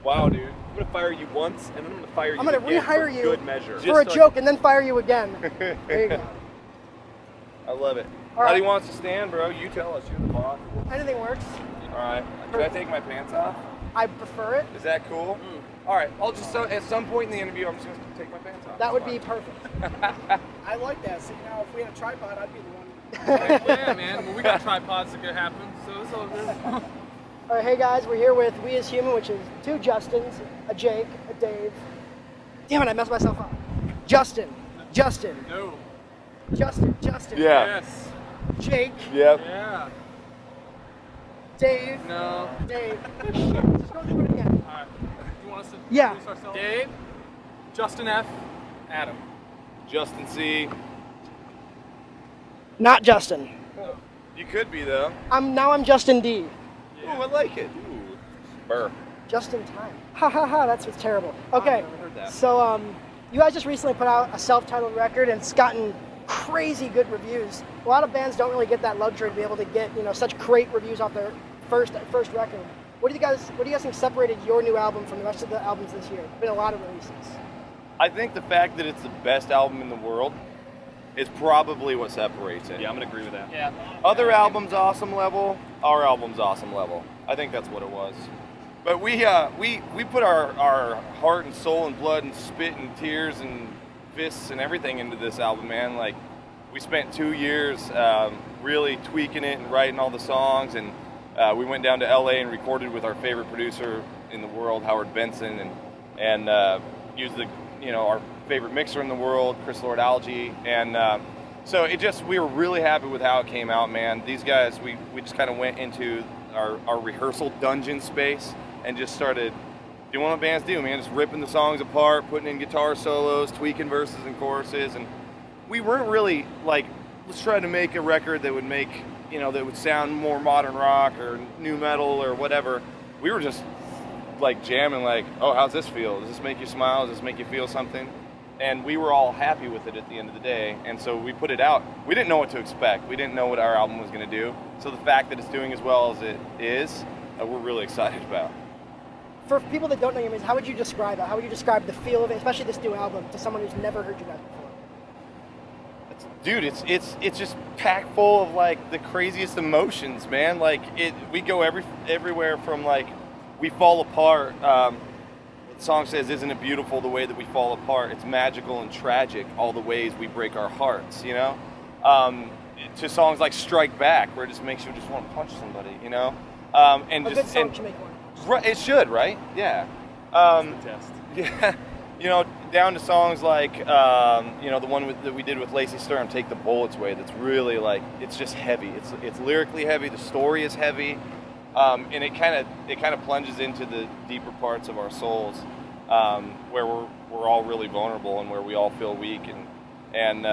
Wow, dude. I'm gonna fire you once, and then I'm gonna fire you I'm gonna again rehire for you good measure. for a joke and then fire you again. There you go. I love it. All right. How do you want us to stand, bro? You tell us. You're the boss. Anything works. All right. Can I take my pants off? I prefer it. Is that cool? All right. I'll just at some point in the interview, I'm just gonna take my pants off. That would be perfect. I like that. See, now if we had a tripod, I'd be the one. Yeah, man. Well, we got tripods that could happen, so it's all good. All right, hey guys, we're here with We As Human, which is 2 Justins, a Jake, a Dave. Damn it, I messed myself up. Justin. No. Justin. Yeah. Yes. Jake. Yep. Yeah. Dave. No. Dave. Just go through it again. All right. You want us to Yeah. introduce ourselves? Dave. Justin F. Adam. Justin C. Not Justin. You could be though. I'm Justin D. Ooh, I like it. Ooh. Burr. Just in time. Ha ha ha, that's what's terrible. Okay, never heard that. so you guys just recently put out a self-titled record and it's gotten crazy good reviews. A lot of bands don't really get that luxury to be able to get, such great reviews off their first record. What do you guys think separated your new album from the rest of the albums this year? There's been a lot of releases. I think the fact that it's the best album in the world is probably what separates it. Yeah, I'm gonna agree with that. Yeah. Other albums awesome level, our album's awesome level. I think that's what it was. But we put our heart and soul and blood and spit and tears and fists and everything into this album, man. Like, we spent 2 years really tweaking it and writing all the songs, and we went down to LA and recorded with our favorite producer in the world, Howard Benson, and used our favorite mixer in the world, Chris Lord Algae, and so we were really happy with how it came out, man. These guys, we just kind of went into our rehearsal dungeon space and just started doing what bands do, man, just ripping the songs apart, putting in guitar solos, tweaking verses and choruses, and we weren't really like, let's try to make a record that would make, that would sound more modern rock or new metal or whatever. We were just like jamming, like, oh, how's this feel? Does this make you smile? Does this make you feel something? And we were all happy with it at the end of the day, and so we put it out. We didn't know what to expect. We didn't know what our album was going to do. So the fact that it's doing as well as it is, we're really excited about. For people that don't know your music, how would you describe it? How would you describe the feel of it, especially this new album, to someone who's never heard you guys before? Dude, it's just packed full of like the craziest emotions, man. Like we go everywhere from like we fall apart. The song says, "Isn't it beautiful the way that we fall apart? It's magical and tragic, all the ways we break our hearts." To songs like "Strike Back," where it just makes you just want to punch somebody. And A good song should make one. Right, it should, right? Yeah. Test. Yeah. Down to songs like, the one that we did with Lacey Sturm, "Take the Bullets Away." That's really like, it's just heavy. It's lyrically heavy. The story is heavy, and it kind of plunges into the deeper parts of our souls, where we're all really vulnerable and where we all feel weak and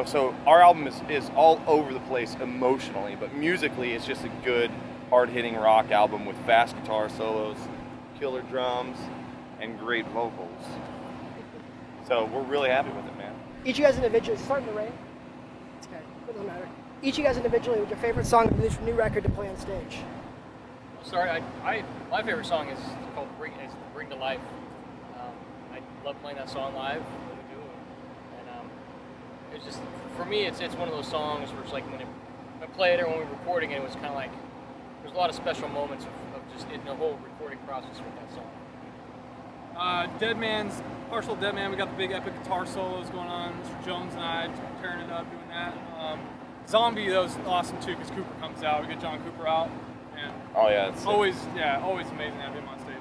so our album is all over the place emotionally, but musically it's just a good, hard-hitting rock album with fast guitar solos, killer drums, and great vocals. So we're really happy with it, man. Each of you guys individually, is it starting to rain? It's okay, it doesn't matter. Each of you guys individually, what's your favorite song of this new record to play on stage? Sorry, my favorite song is called Bring to Life. I love playing that song live, really do. And it's just, for me, it's one of those songs where it's like when I play it or when we were recording it, it was kind of like, there's a lot of special moments of just in the whole recording process with that song. Partial Dead Man, we got the big epic guitar solos going on. Mr. Jones and I tearing it up doing that. Zombie, that was awesome too, because Cooper comes out. We get John Cooper out. And Oh yeah, it's always amazing to have him on stage.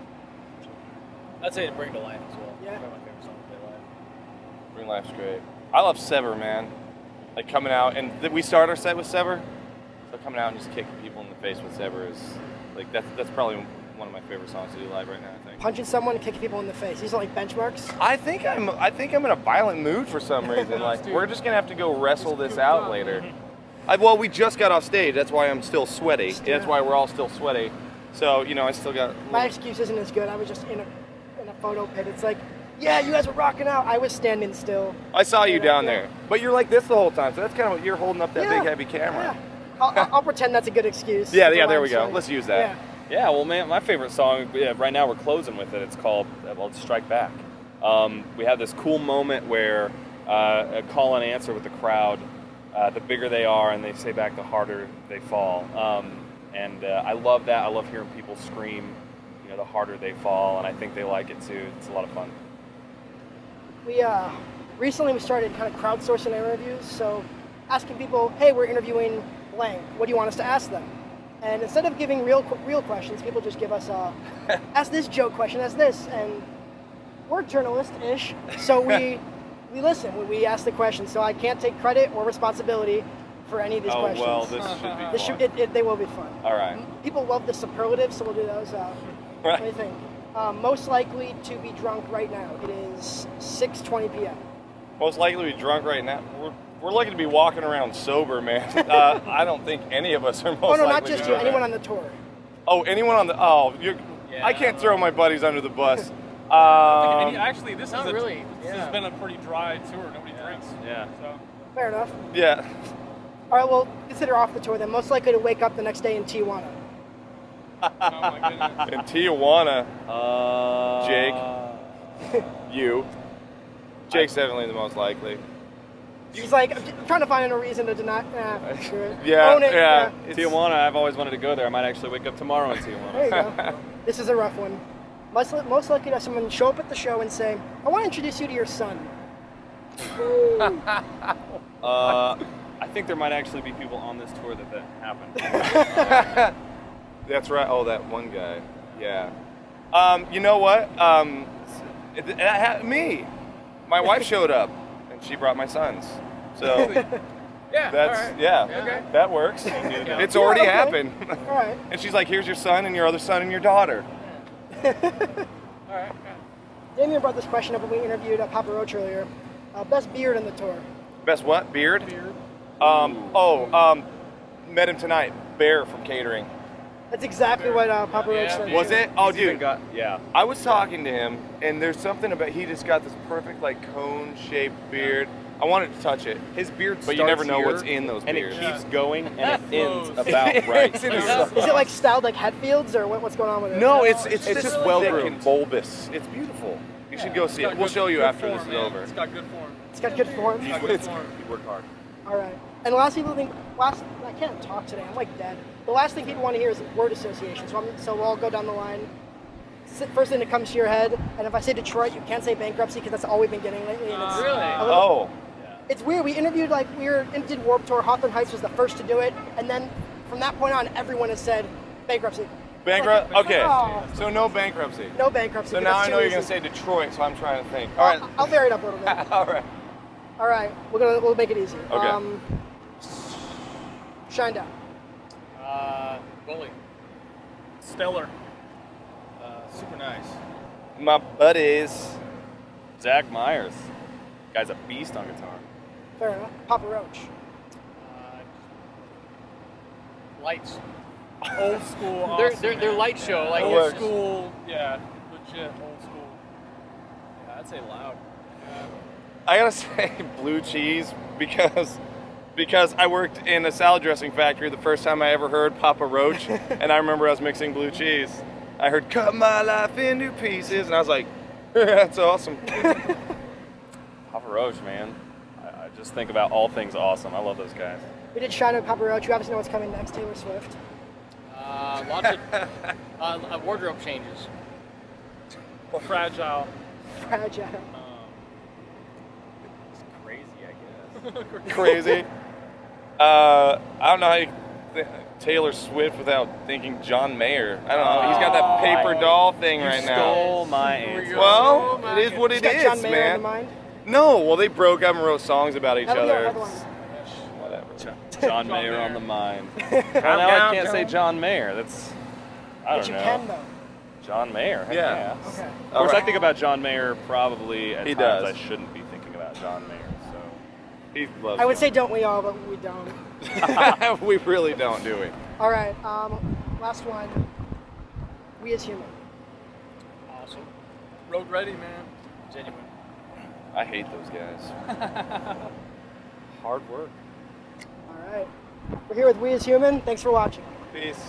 I'd say to Bring to Life as well. Yeah. Probably my favorite song to play live. Bring Life's great. I love Sever, man. Like coming out, and we start our set with Sever, so coming out and just kicking people in the face with Sever is like that's probably one of my favorite songs to do live right now, I think. Punching someone and kicking people in the face. These are like benchmarks. I think I'm in a violent mood for some reason. Like we're just gonna have to go wrestle this out later. We just got off stage. That's why I'm still sweaty. That's why we're all still sweaty. So I still got. My excuse isn't as good. I was just in a photo pit. It's like, yeah, you guys were rocking out. I was standing still. I saw you down there, but you're like this the whole time. So that's kind of what you're holding up that big heavy camera. Yeah. I'll pretend that's a good excuse. Yeah. There we go. Let's use that. Yeah. Yeah, well, man, my favorite song, right now we're closing with it. It's called Strike Back. We have this cool moment where a call and answer with the crowd, the bigger they are and they say back, the harder they fall. I love that. I love hearing people scream, the harder they fall, and I think they like it too. It's a lot of fun. We recently we started kind of crowdsourcing interviews, so asking people, hey, we're interviewing blank. What do you want us to ask them? And instead of giving real questions, people just give us ask this joke question, ask this, and we're journalist-ish, so we listen. We ask the questions, so I can't take credit or responsibility for any of these questions. Oh well, this should be fun. They will be fun. All right. People love the superlatives, so we'll do those. What do you think? Most likely to be drunk right now. It is 6:20 p.m. Most likely to be drunk right now. We're lucky to be walking around sober, man. I don't think any of us are most Oh no, likely not just to you. be Anyone drunk. on the tour. Oh, anyone on the? Oh, Yeah. I can't throw my buddies under the bus. Actually, this Not is really, This yeah. has been a pretty dry tour. Nobody drinks. Yeah. So Fair enough. Yeah. All right, well, consider off the tour then. Most likely to wake up the next day in Tijuana. oh my goodness. In Tijuana, Jake. you. Jake's definitely the most likely. He's like, I'm trying to find a reason to deny. Screw it. Yeah, Own it. yeah. Tijuana, I've always wanted to go there. I might actually wake up tomorrow in Tijuana. There you go. This is a rough one. Most likely to have someone show up at the show and say, I want to introduce you to your son. I think there might actually be people on this tour that happened. That's right. Oh, that one guy. Yeah. You know what? Me. My wife showed up, and she brought my sons. So Yeah. that's all right. yeah. Okay. That works. Yeah. It's already okay. happened. All right. And she's like, "Here's your son, and your other son, and your daughter." All right. Damien brought this question up when we interviewed Papa Roach earlier. Best beard in the tour. Best what? Beard? Beard. Met him tonight. Bear from catering. That's exactly what Papa Roach said. Was it? Oh, He's even dude. yeah. I was talking to him, and there's something about he just got this perfect like cone-shaped beard. I wanted to touch it, His beard but you never starts know here, what's in those and beards. it keeps going, and That it ends flows. about right. It's in his- Is it like styled like Hatfields or what's going on with it? No, it's it's just really well thick groomed and and bulbous. It's beautiful. You should go see It's it. got We'll good- show you good after form, this is man. over. It's got good form. It's got good form. It's got good form. You work hard. All right. And the last people think, I can't talk today. I'm like dead. The last thing people want to hear is word association. So we'll all go down the line. First thing that comes to your head, and if I say Detroit, you can't say bankruptcy because that's all we've been getting lately. And it's Really? a little- Oh, It's weird. We interviewed did Warped Tour. Hawthorne Heights was the first to do it, and then from that point on, everyone has said bankruptcy. bankrupt. Like, Okay, oh. so no bankruptcy. No bankruptcy. So but now that's I too know you're easy. gonna say Detroit, so I'm trying to think. All right, I'll vary it up a little bit. all right. All right, we'll make it easy. Okay. Shine down. Bully. Stellar. Super nice. My buddies. Zach Myers, guy's a beast on guitar. Fair enough. Papa Roach. Lights. Old school. They're Awesome, they're man. light show. Like That Old works. school. Yeah. Legit old school. Yeah, I'd say loud. I gotta say blue cheese because I worked in a salad dressing factory the first time I ever heard Papa Roach, and I remember I was mixing blue cheese. I heard "Cut my life into pieces," and I was like, "That's awesome." Papa Roach, man. I just think about all things awesome. I love those guys. We did Shine with Papa Roach. You obviously know what's coming next. Taylor Swift. Lots of wardrobe changes. Fragile. Fragile. It's crazy, I guess. Crazy. I don't know how you Taylor Swift without thinking John Mayer. I don't know. He's got that paper doll thing right now. Stole my answer. Well, it is what He's it got is, John Mayer man. in mind. No, well, they broke up and wrote songs about each Hell yeah, other. headline. Whatever. John Mayer Mayer. on the mind. Well, now I can't say John Mayer. That's I But don't you know. can though. John Mayer. heck Yeah. Okay. Of course, I think about John Mayer probably at He times does. I shouldn't be thinking about John Mayer. So He loves I would say don't we all, but we don't. it. We really don't, do we? All right. Last one. We as human. Awesome. Road ready, man. Genuine. I hate those guys. Hard work. All right. We're here with We as Human. Thanks for watching. Peace.